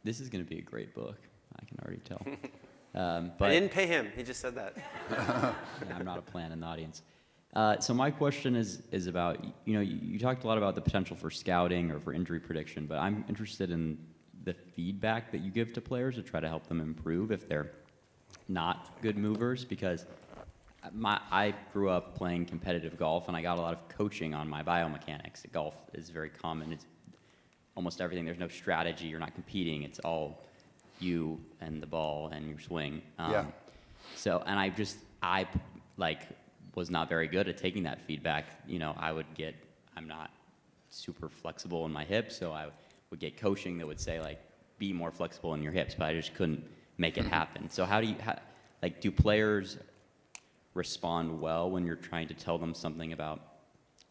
this is going to be a great book. I can already tell. But I didn't pay him. He just said that. Yeah, I'm not a plan in the audience. So my question is about, you talked a lot about the potential for scouting or for injury prediction, but I'm interested in the feedback that you give to players to try to help them improve if they're not good movers, because I grew up playing competitive golf, and I got a lot of coaching on my biomechanics. Golf is very common. It's almost everything. There's no strategy. You're not competing. It's all you and the ball and your swing. Yeah. So, and I like was not very good at taking that feedback. You know, I'm not super flexible in my hips, so I would get coaching that would say, like, be more flexible in your hips, but I just couldn't make it happen. So do players respond well when you're trying to tell them something about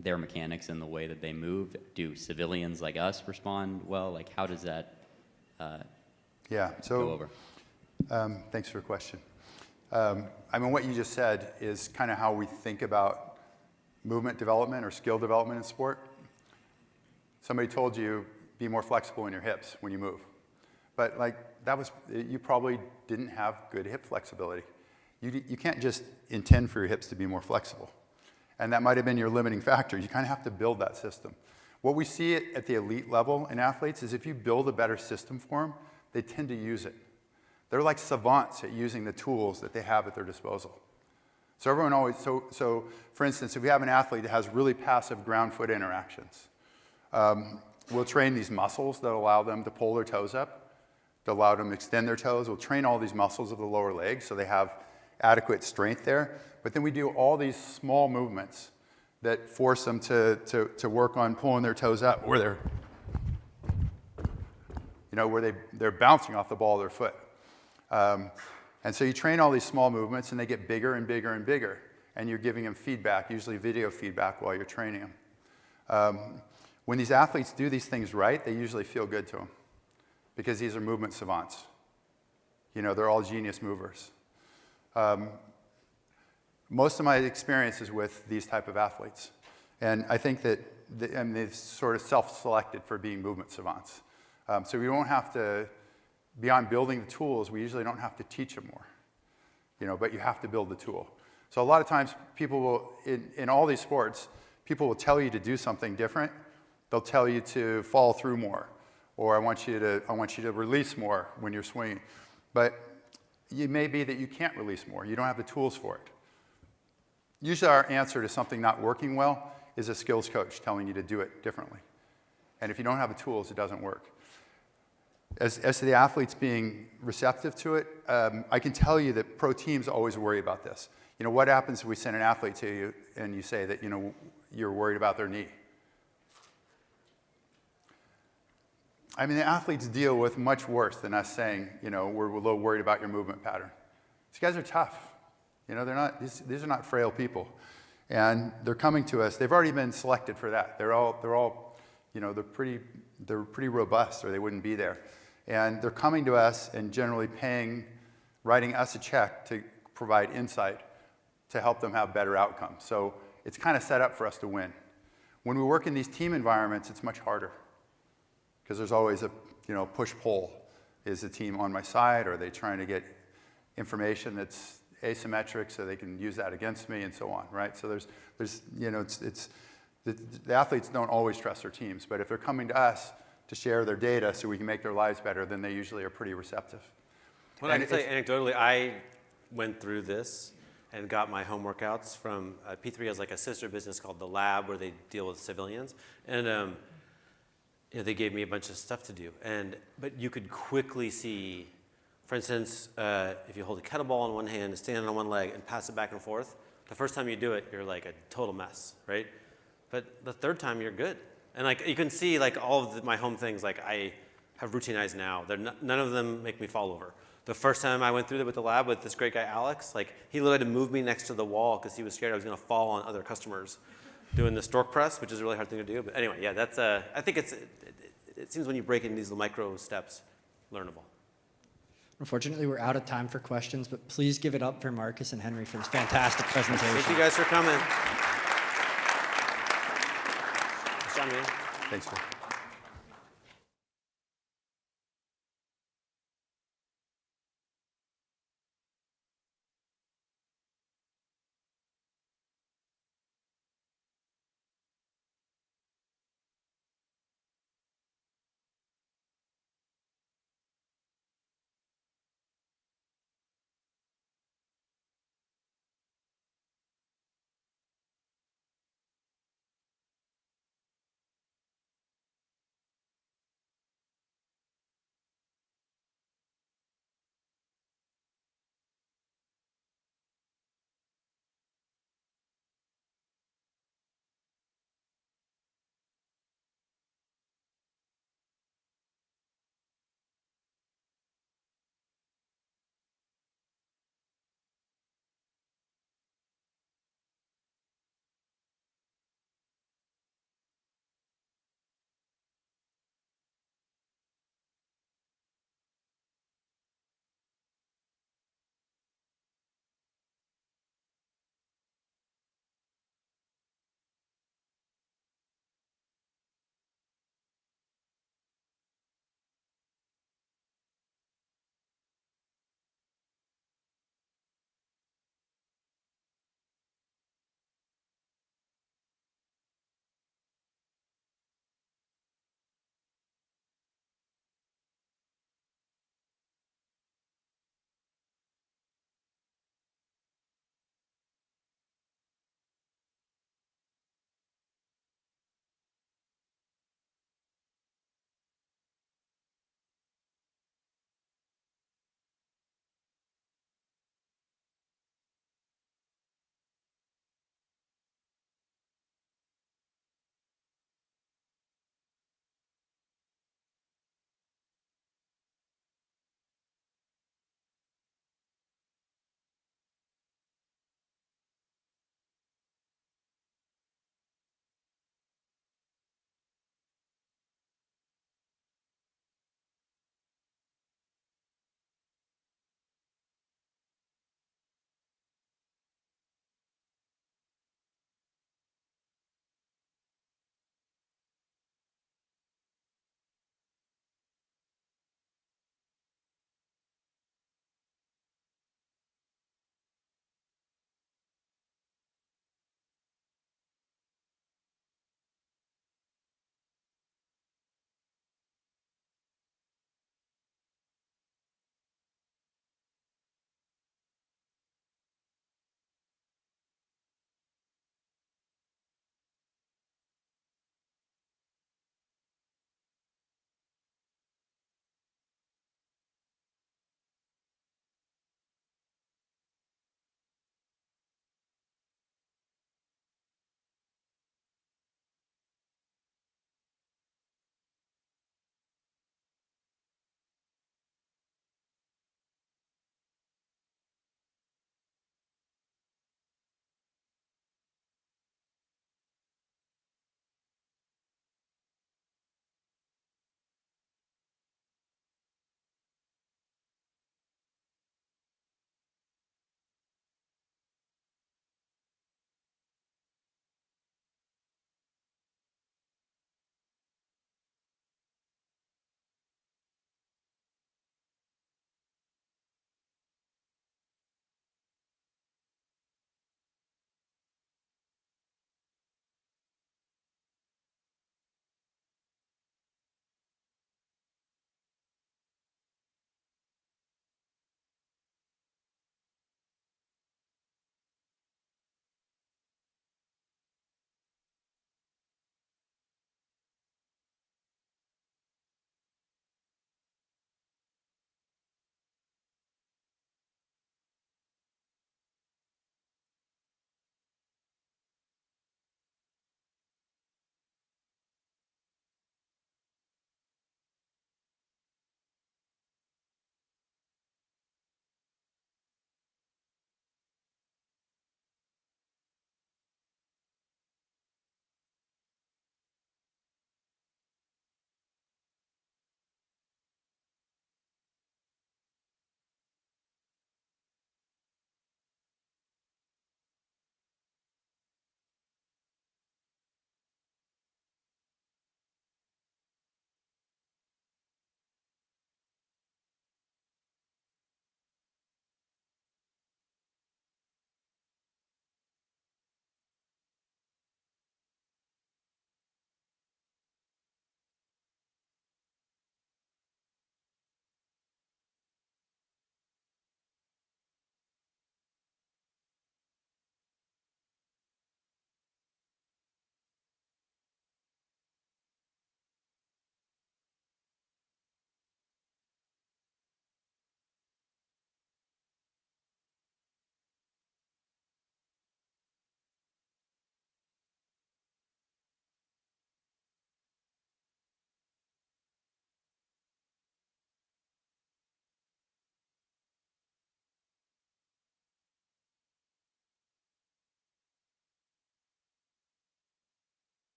their mechanics and the way that they move? Do civilians like us respond well? Like, how does that Yeah, go over? Thanks for the question. I mean, what you just said is kind of how we think about movement development or skill development in sport. Somebody told you, be more flexible in your hips when you move. But like, you probably didn't have good hip flexibility. You can't just intend for your hips to be more flexible. And that might have been your limiting factor. You kind of have to build that system. What we see at the elite level in athletes is if you build a better system for them, they tend to use it. They're like savants at using the tools that they have at their disposal. So everyone always, so for instance, if we have an athlete that has really passive ground-foot interactions, we'll train these muscles that allow them to pull their toes up, to allow them to extend their toes. We'll train all these muscles of the lower leg so they have adequate strength there. But then we do all these small movements that force them to work on pulling their toes up, where they're bouncing off the ball of their foot. And so you train all these small movements, and they get bigger and bigger and bigger. And you're giving them feedback, usually video feedback, while you're training them. When these athletes do these things right, they usually feel good to them, because these are movement savants. You know, they're all genius movers. Most of my experience is with these type of athletes. And I think that they've sort of self-selected for being movement savants. So we don't have to, beyond building the tools, we usually don't have to teach them more. But you have to build the tool. So a lot of times people will, in all these sports, people will tell you to do something different. They'll tell you to follow through more, or I want you to release more when you're swinging. But it may be that you can't release more. You don't have the tools for it. Usually our answer to something not working well is a skills coach telling you to do it differently. And if you don't have the tools, it doesn't work. As to the athletes being receptive to it, I can tell you that pro teams always worry about this. What happens if we send an athlete to you and you say that, you're worried about their knee? I mean, the athletes deal with much worse than us saying, we're a little worried about your movement pattern. These guys are tough. These are not frail people. And they're coming to us. They've already been selected for that. They're pretty robust, or they wouldn't be there. And they're coming to us and generally writing us a check to provide insight to help them have better outcomes. So it's kind of set up for us to win. When we work in these team environments, it's much harder, because there's always a push-pull. Is the team on my side? Or are they trying to get information that's asymmetric so they can use that against me, and so on, right? So the athletes don't always trust their teams, but if they're coming to us to share their data so we can make their lives better, then they usually are pretty receptive. Well, I can say anecdotally, I went through this and got my home workouts from P3 has like a sister business called The Lab, where they deal with civilians, and they gave me a bunch of stuff to do. But you could quickly see, for instance, if you hold a kettlebell in one hand, stand on one leg, and pass it back and forth, the first time you do it, you're like a total mess, right? But the third time, you're good. And like you can see, like all of my home things, like I have routinized now. None of them make me fall over. The first time I went through it with The Lab with this great guy, Alex, like he literally had to move me next to the wall because he was scared I was going to fall on other customers doing the stork press, which is a really hard thing to do. But anyway, yeah, that's I think it seems when you break in these little micro steps, learnable. Unfortunately, we're out of time for questions, but please give it up for Marcus and Henry for this fantastic presentation. Thank you guys for coming. Thanks, John, man. Thanks, man.